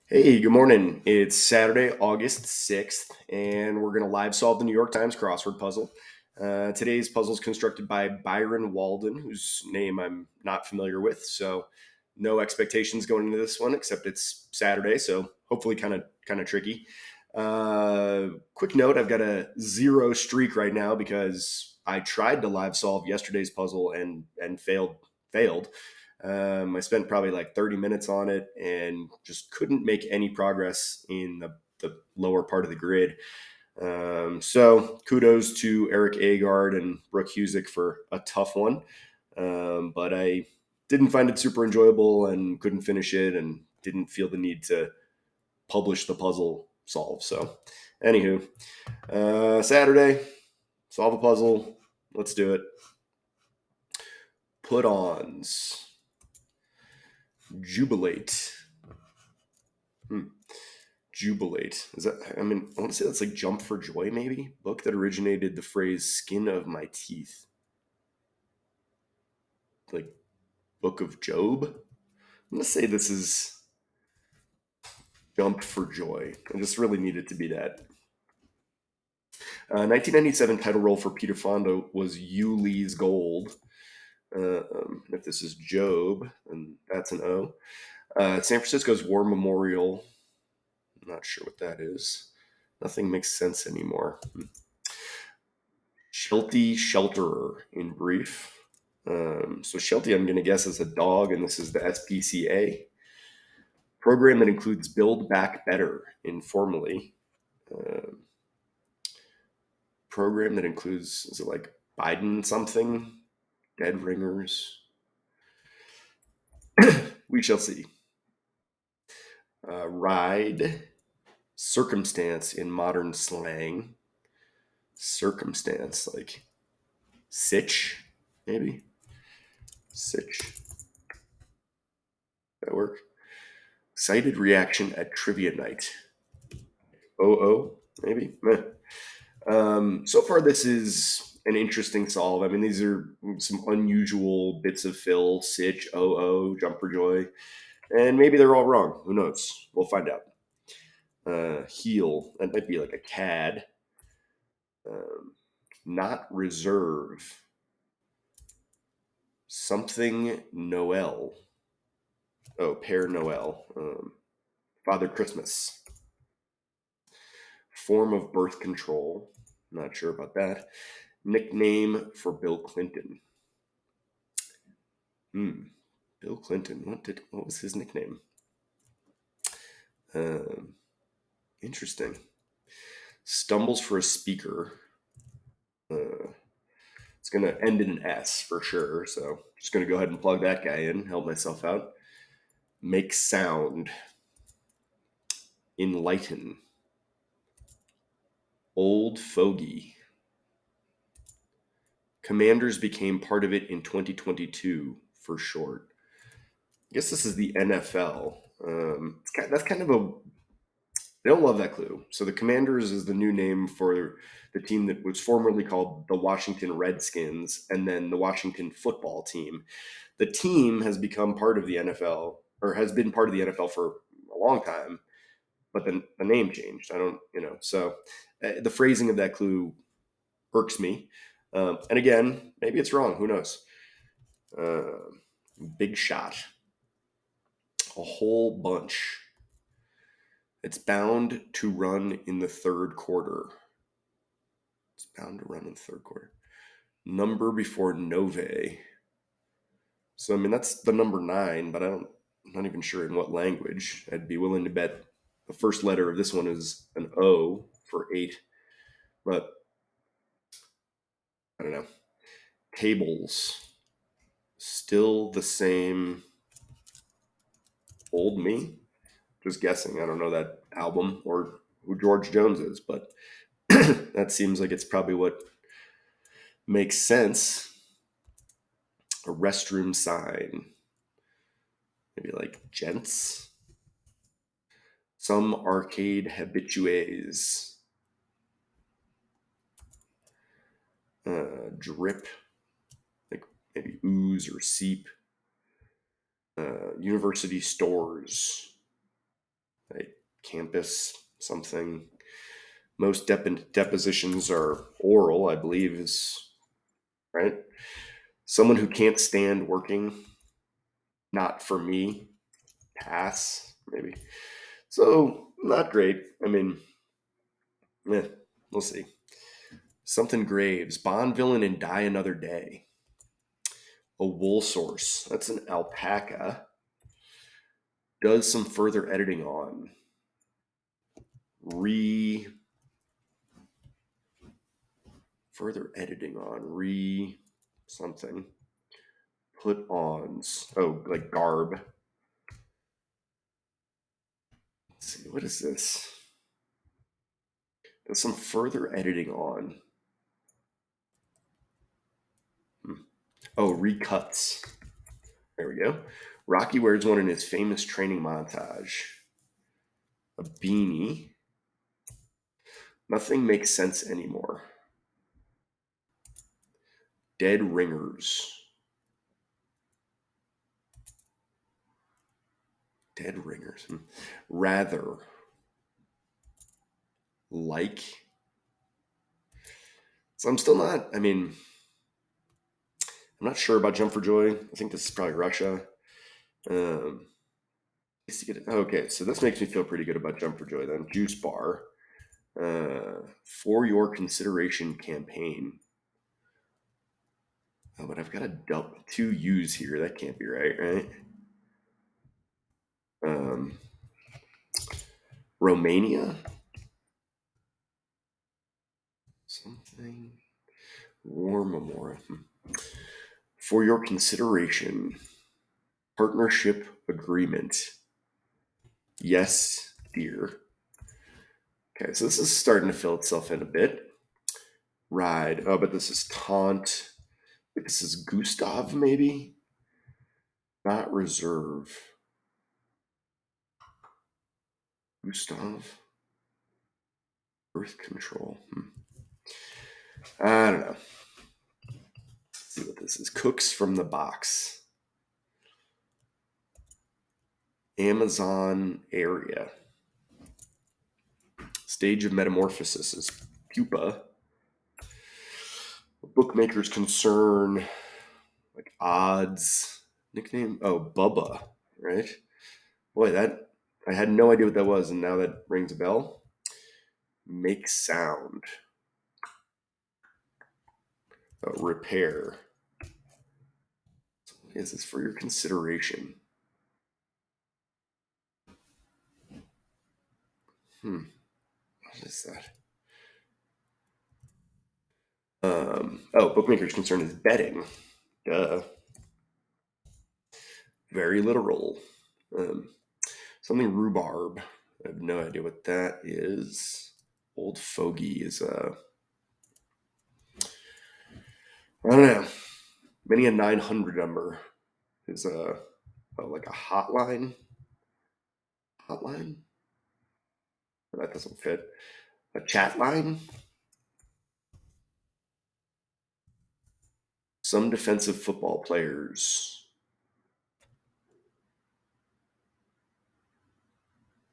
Hey, good morning. It's Saturday, August 6th, and we're going to live solve the New York Times crossword puzzle. Today's puzzle is constructed by Byron Walden, whose name I'm not familiar with, so no expectations going into this one, except it's Saturday, so hopefully kind of tricky. Quick note: I've got a zero streak right now because I tried to live solve yesterday's puzzle and failed. I spent probably like 30 minutes on it and just couldn't make any progress in the lower part of the grid. So kudos to Eric Agard and Brooke Husick for a tough one. But I didn't find it super enjoyable and couldn't finish it and didn't feel the need to publish the puzzle solve. So, anywho, Saturday, solve a puzzle. Let's do it. Put ons. Jubilate. Jubilate. Is that, I mean, I want to say that's like Jump for Joy, maybe? Book that originated the phrase skin of my teeth. Like Book of Job? I'm going to say this is Jump for Joy. I just really need it to be that. 1997 title role for Peter Fonda was Yuli's Gold. If this is Job, then that's an O. San Francisco's War Memorial. I'm not sure what that is. Nothing makes sense anymore. Sheltie Shelterer in brief. So Sheltie, I'm going to guess, is a dog, and this is the SPCA program that includes Build Back Better informally. Program that includes, is it like Biden something? Dead ringers? We shall see. Ride, circumstance in modern slang. Circumstance, like sitch, maybe? Sitch. That work? Cited reaction at trivia night. Maybe? Meh. So far, this is an interesting solve. I mean, these are some unusual bits of fill, sitch, jump for joy. And maybe they're all wrong. Who knows? We'll find out. Heel, that might be like a cad. Um, not reserve. Something Noel. Oh, Père Noel. Father Christmas. Form of birth control. Not sure about that. Nickname for Bill Clinton. Bill Clinton. What was his nickname? Um, Interesting. Stumbles for a speaker. It's going to end in an S for sure. So just going to go ahead and plug that guy in, help myself out. Make sound. Enlighten. Old fogey. Commanders became part of it in 2022 for short. I guess this is the NFL. That's kind of a. They don't love that clue. So the Commanders is the new name for the team that was formerly called the Washington Redskins and then the Washington football team. The team has become part of the NFL or has been part of the NFL for a long time, but then the name changed. I don't, so the phrasing of that clue irks me. And again, maybe it's wrong. Who knows? Uh, Big shot. A whole bunch. It's bound to run in the third quarter. It's bound to run in the third quarter. Number before Nove. So, I mean, that's the number 9, but I'm not even sure in what language. I'd be willing to bet the first letter of this one is an O for 8. But I don't know. Tables. Still the same old me. Just guessing. I don't know that album or who George Jones is, but that seems like it's probably what makes sense. A restroom sign. Maybe like gents. Some arcade habitués. Drip. Like maybe ooze or seep. University stores. campus something. Most depositions are oral, I believe, is right. Someone who can't stand working, not for me, pass, maybe. So, not great. I mean, we'll see. Something Graves, Bond villain and Die Another Day. A wool source, that's an alpaca. Does some further editing on. Further editing on. Something. Put ons. Oh, like garb. Let's see, what is this? There's some further editing on. Oh, recuts. There we go. Rocky wears one in his famous training montage. A beanie. Nothing makes sense anymore. Dead ringers. Dead ringers. Rather. Like. So I'm still not, I'm not sure about Jump for Joy. I think this is probably Russia. Okay, so this makes me feel pretty good about Jump for Joy then. Juice Bar. For your consideration campaign. Oh, but I've got a two U's here. That can't be right? Romania? Something. War Memorial. For your consideration. Partnership agreement. Yes, dear. Okay, so this is starting to fill itself in a bit. Ride. Oh, but this is taunt. This is Gustav, maybe? Not reserve. Gustav. Birth control. I don't know. Let's see what this is. Cooks from the box. Amazon area. Stage of metamorphosis is pupa. Bookmaker's concern. Like odds. Nickname? Oh, Bubba, right? Boy, that I had no idea what that was, and now that rings a bell. Make sound. Repair. What is this for your consideration? What is that? Bookmaker's concern is betting. Duh. Very literal. Something rhubarb. I have no idea what that is. Old fogey is I don't know. Many a 900 number is like a hotline. Hotline? That doesn't fit. A chat line? Some defensive football players.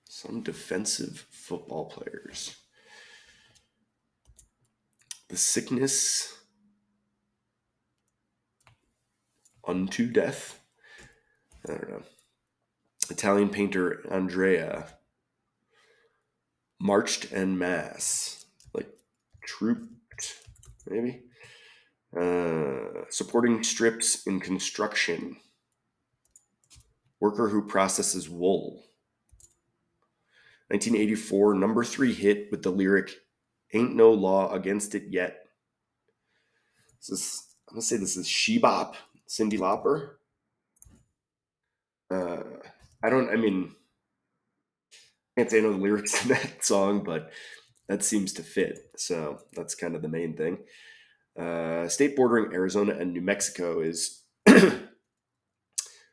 Some defensive football players. The sickness unto death. I don't know. Italian painter Andrea. Marched en masse. Like trooped, maybe. Supporting strips in construction. Worker who processes wool. 1984, number 3 hit with the lyric, "Ain't no law against it yet." I'm going to say this is She Bop, Cyndi Lauper. I can't say I know the lyrics to that song, but that seems to fit. So that's kind of the main thing. State bordering Arizona and New Mexico is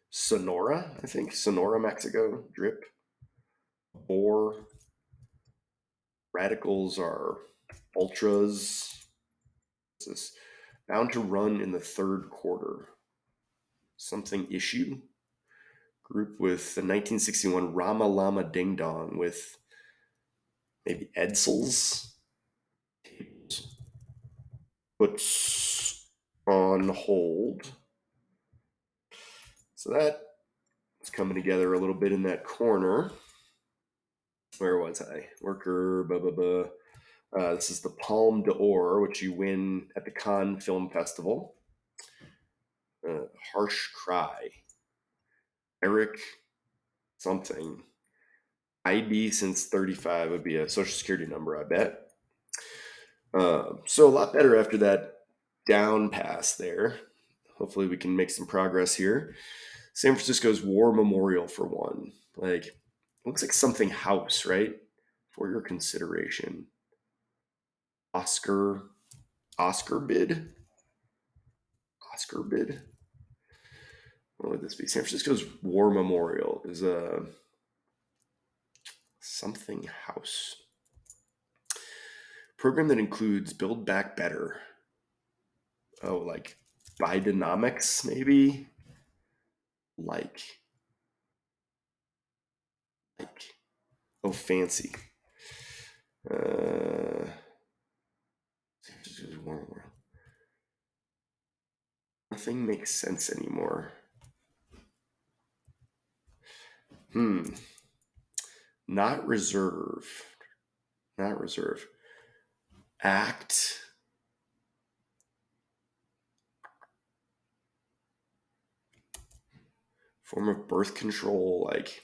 Sonora, I think. Sonora, Mexico. Drip. Boar. Radicals are ultras. This is bound to run in the third quarter. Something issue. Group with the 1961 Rama Lama Ding Dong with Maybe Edsels. Puts on hold. So that is coming together a little bit in that corner. Where was I? Worker, blah, blah, blah. This is the Palme d'Or, which you win at the Cannes Film Festival. Harsh Cry. Eric something. ID since 35 would be a social security number, I bet. So a lot better after that down pass there. Hopefully we can make some progress here. San Francisco's War Memorial for one. Like, looks like something house, right? For your consideration. Oscar bid? Oscar bid? What would this be? San Francisco's War Memorial is a something house. Program that includes Build Back Better. Oh, like Bidenomics, maybe? Like, oh, fancy. Nothing makes sense anymore. Not reserve. Act. Form of birth control, like,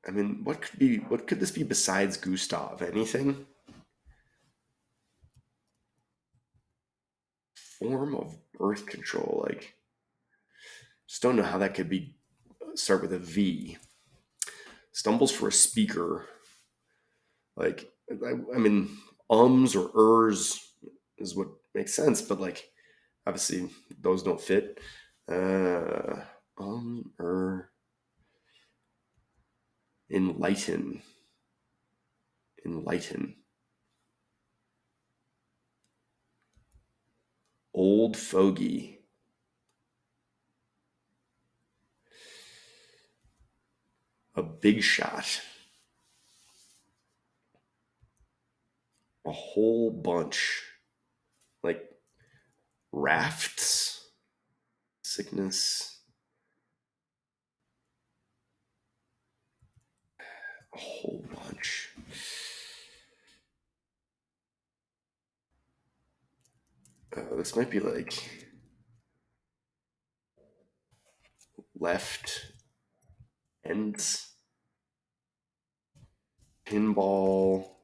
I mean, what could this be besides Gustav? Anything? Form of birth control, like, just don't know how that could be. Start with a V. Stumbles for a speaker. Like, I mean, ums or ers is what makes sense, but like, obviously those don't fit. Enlighten. Old fogey. A big shot. A whole bunch. Like rafts. Sickness. A whole bunch. This might be like left ends. Pinballers.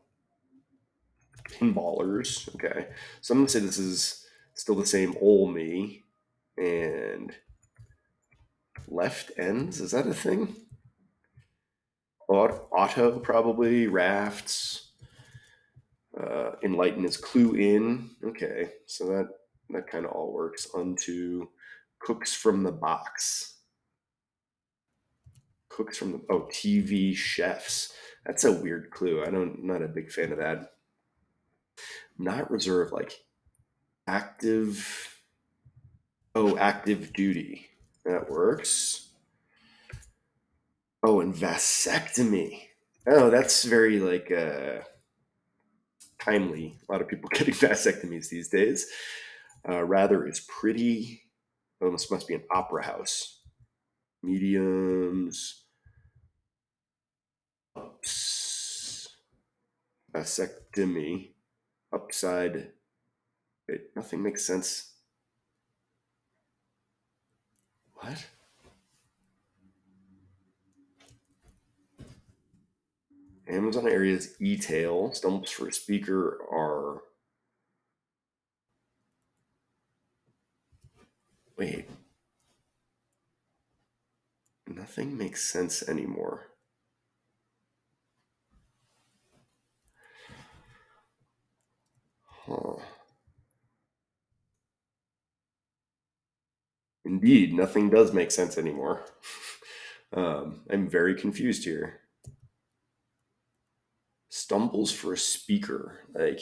Okay. So I'm going to say this is still the same ol' me. And left ends. Is that a thing? Auto, probably. Rafts. Enlighten is clue in. Okay. So that kind of all works. Unto cooks from the box. TV chefs. That's a weird clue. Not a big fan of that. Not reserve, like active. Oh, active duty. That works. Oh, and vasectomy. Oh, that's very like timely. A lot of people getting vasectomies these days. Rather is pretty. Oh, this must be an opera house. Mediums. Ups. Vasectomy. Upside. Wait, nothing makes sense. What? Amazon areas e-tail. Stumps for a speaker are. Wait. Nothing makes sense anymore. Huh. Indeed, nothing does make sense anymore. I'm very confused here. Stumbles for a speaker. Like,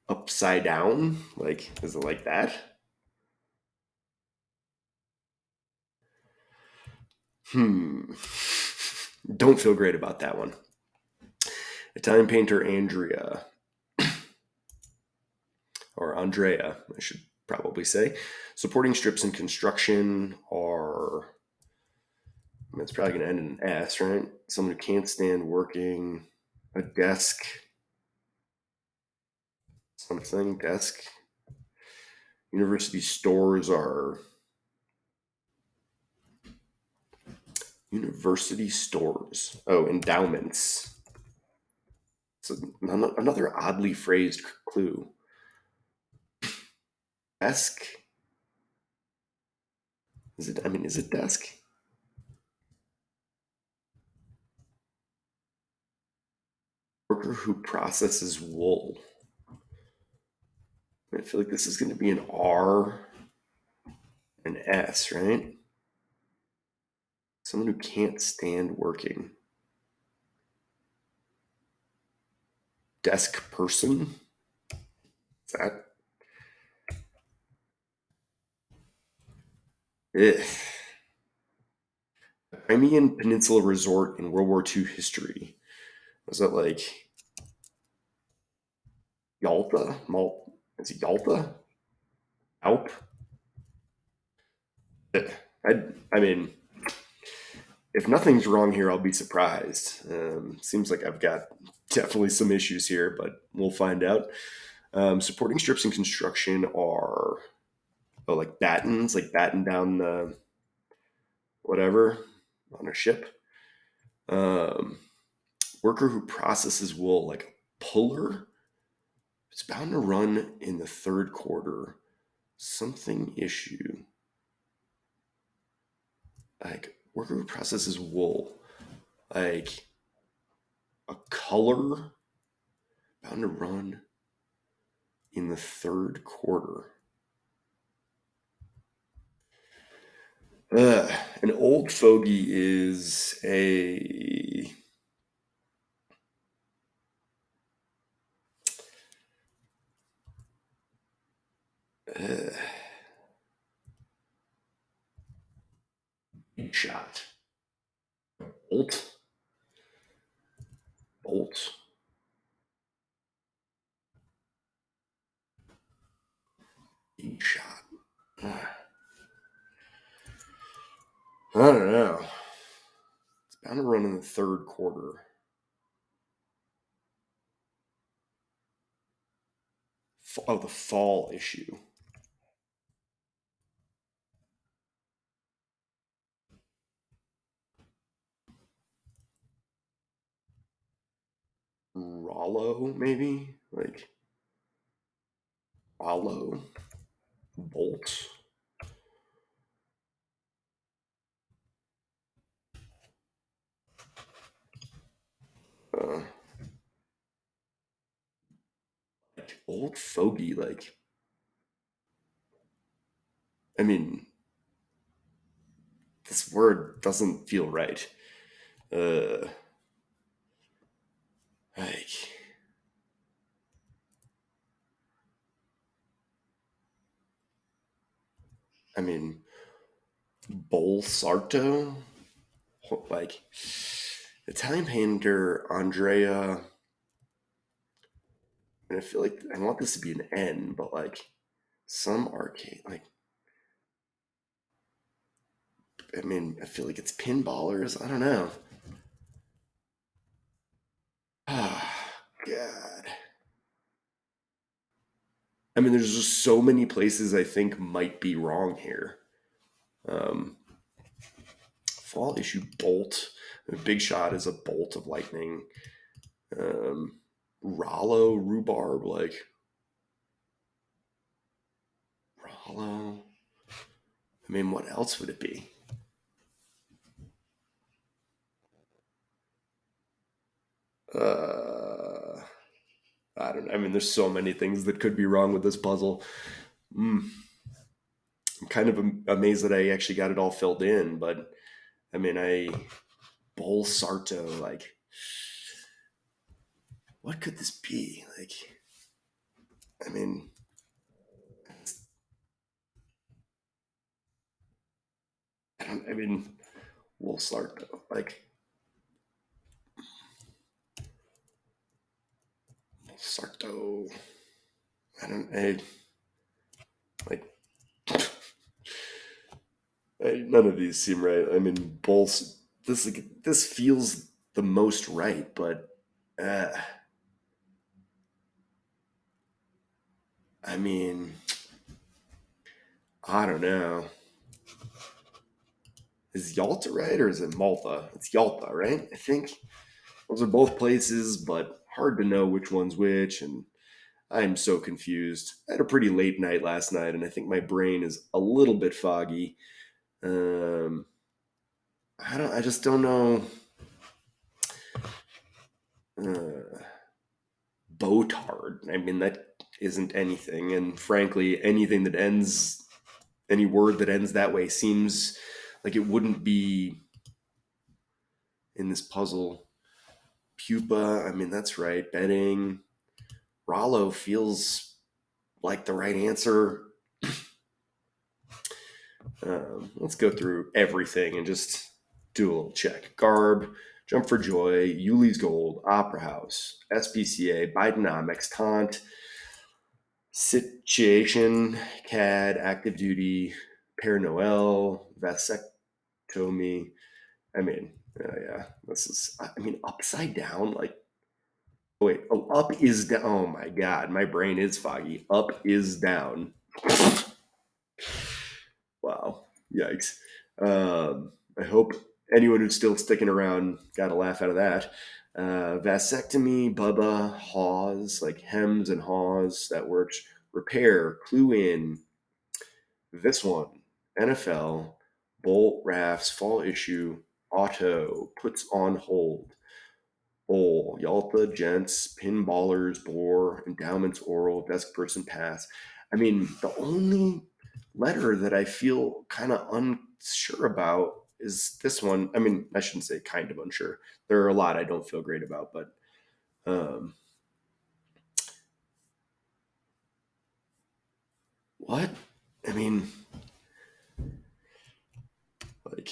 upside down? Like, is it like that? Don't feel great about that one. Italian painter Andrea, or Andrea, I should probably say. Supporting strips in construction are, I mean, it's probably going to end in an S, right? Someone who can't stand working, a desk, something, desk. University stores are university stores. Oh, endowments. So another oddly phrased clue. Desk. Is it? I mean, is it desk? Worker who processes wool. I feel like this is going to be an R, an S, right? Someone who can't stand working. Desk person. Is that? Ugh. Crimean Peninsula resort in World War II history. Was that like Yalta? Is it Yalta? Alp? I, I mean, if nothing's wrong here, I'll be surprised. Seems like I've got definitely some issues here, but we'll find out. Supporting strips in construction are like battens, like batten down the whatever on a ship. Um, Worker who processes wool, like a puller. It's bound to run in the third quarter. Something issue. Like worker who processes wool. Like a color bound to run in the third quarter. An old fogey is a shot. Bolt. Bolt. Shot. I don't know. It's bound to run in the third quarter. Oh, the fall issue. Rollo, maybe? Like Rollo. Bolt. Uh, like old fogey, like, I mean, this word doesn't feel right. Uh, like, I mean, Bolsarto? Like, Italian painter Andrea, and I feel like I want this to be an N, but like some arcade, like, I mean, I feel like it's pinballers. I don't know. Ah, God. I mean, there's just so many places I think might be wrong here. Um, Fall issue bolt. A big shot is a bolt of lightning. Um, Rollo rhubarb, like Rollo. I mean, what else would it be? Uh, I don't know. I mean, there's so many things that could be wrong with this puzzle. I'm kind of amazed that I actually got it all filled in. But I mean, Bull Sarto, like, what could this be? Like, I mean, I mean, Bull Sarto, like, Sarto. Like, none of these seem right. I mean, Bulls. This feels the most right, but uh, I mean, I don't know. Is Yalta right or is it Malta? It's Yalta, right? I think those are both places, but hard to know which one's which. And I'm so confused. I had a pretty late night last night, and I think my brain is a little bit foggy. Um, I just don't know. Uh, Botard. I mean, that isn't anything. And frankly, any word that ends that way seems like it wouldn't be in this puzzle. Pupa, I mean, that's right. Bedding. Rollo feels like the right answer. Let's go through everything and just do a little check. Garb, Jump for Joy, Yuli's Gold, Opera House, SPCA, Bidenomics, Taunt, Situation, CAD, Active Duty, Père Noël, Vasectomy. I mean, yeah, this is, I mean, upside down, like, wait, oh, up is down. Oh my God, my brain is foggy. Up is down. Wow, yikes. I hope anyone who's still sticking around got a laugh out of that. Vasectomy, Bubba, Haws, like hems and haws, that works. Repair, clue in, this one, NFL, Bolt Rafts, fall issue, auto, puts on hold, bowl, Yalta, gents, pinballers, bore, endowments, oral, desk person, pass. I mean, the only letter that I feel kind of unsure about is this one. I mean, I shouldn't say kind of unsure. There are a lot I don't feel great about, but um, what? I mean, like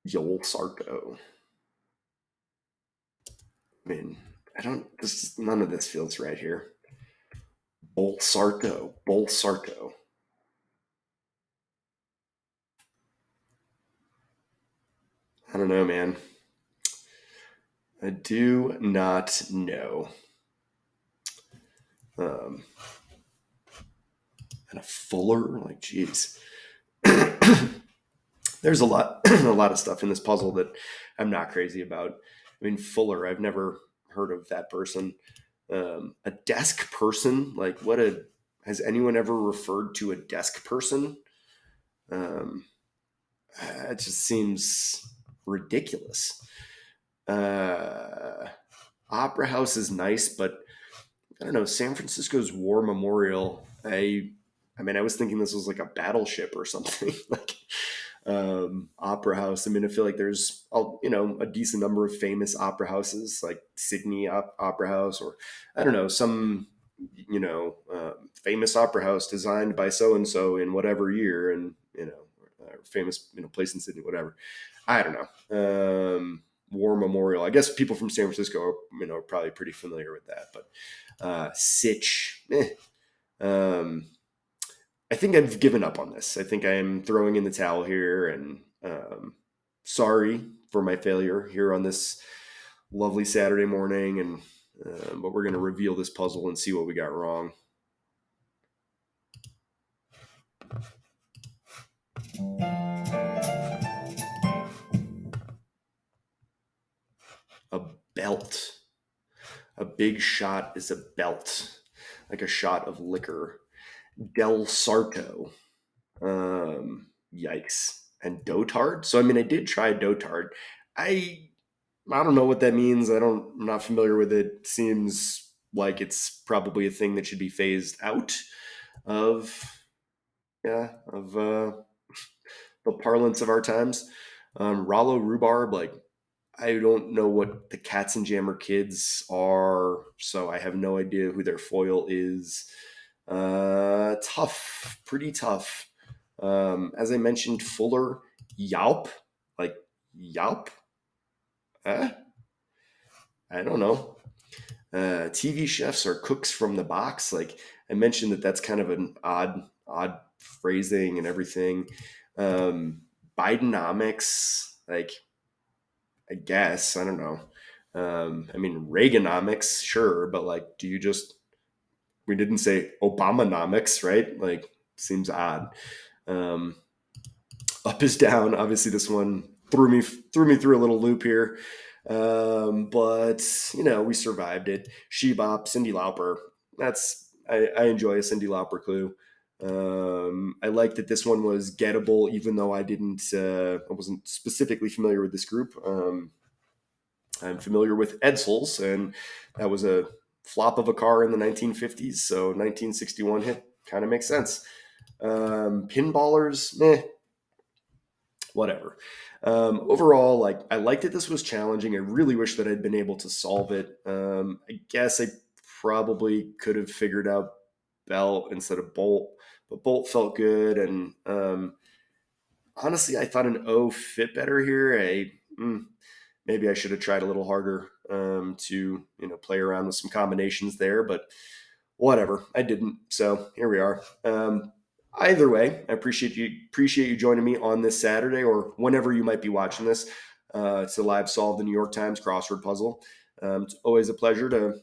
Yol Sarto. I mean, I don't. None of this feels right here. Bolsarto. Bolsarto. I don't know, man. I do not know. Um, and a Fuller, like, geez. There's a lot, a lot of stuff in this puzzle that I'm not crazy about. I mean, Fuller, I've never heard of that person. A desk person, like, has anyone ever referred to a desk person? Um, it just seems ridiculous. Uh, Opera House is nice, but I don't know. San Francisco's War Memorial. I mean, I was thinking this was like a battleship or something. Like, opera house. I mean, I feel like there's a decent number of famous opera houses, like Sydney Opera House, or I don't know, some famous opera house designed by so and so in whatever year, and famous place in Sydney, whatever. I don't know. War Memorial. I guess people from San Francisco, are probably pretty familiar with that, but Sitch. Um, I think I've given up on this. I think I'm throwing in the towel here, and sorry for my failure here on this lovely Saturday morning. And but we're going to reveal this puzzle and see what we got wrong. A belt. A big shot is a belt, like a shot of liquor. Del Sarto. Yikes. And dotard. So I mean, I did try dotard. I I don't know what that means. I'm not familiar with it. Seems like it's probably a thing that should be phased out of yeah, of the parlance of our times. Rollo rhubarb, like I don't know what the Katzenjammer kids are, so I have no idea who their foil is. Tough, pretty tough. As I mentioned, Fuller, Yaup, like Yaup. Eh? I don't know. TV chefs are cooks from the box. Like I mentioned, that's kind of an odd phrasing and everything. Um, Bidenomics, like I guess I don't know. I mean Reaganomics, sure, but like, do you just? We didn't say Obamanomics, right? Like, seems odd. Um, Up is down. Obviously, this one threw me through a little loop here. But we survived it. Shebop, Cindy Lauper. I enjoy a Cindy Lauper clue. I like that this one was gettable, even though I wasn't specifically familiar with this group. I'm familiar with Edsels, and that was a flop of a car in the 1950s, so 1961 hit kind of makes sense. Pinballers, meh, whatever. Overall, like I liked that this was challenging. I really wish that I'd been able to solve it. I guess I probably could have figured out belt instead of bolt, but bolt felt good. And honestly, I thought an O fit better here. Maybe I should have tried a little harder to play around with some combinations there, but whatever. I didn't. So here we are. Either way, I appreciate you joining me on this Saturday or whenever you might be watching this. It's a live solve the New York Times crossword puzzle. It's always a pleasure to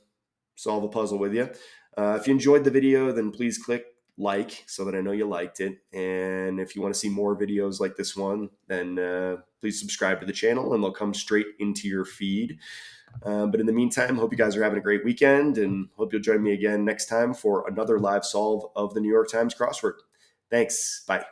solve a puzzle with you. If you enjoyed the video, then please click like so that I know you liked it. And if you want to see more videos like this one, then please subscribe to the channel and they'll come straight into your feed. But in the meantime, hope you guys are having a great weekend and hope you'll join me again next time for another live solve of the New York Times crossword. Thanks. Bye.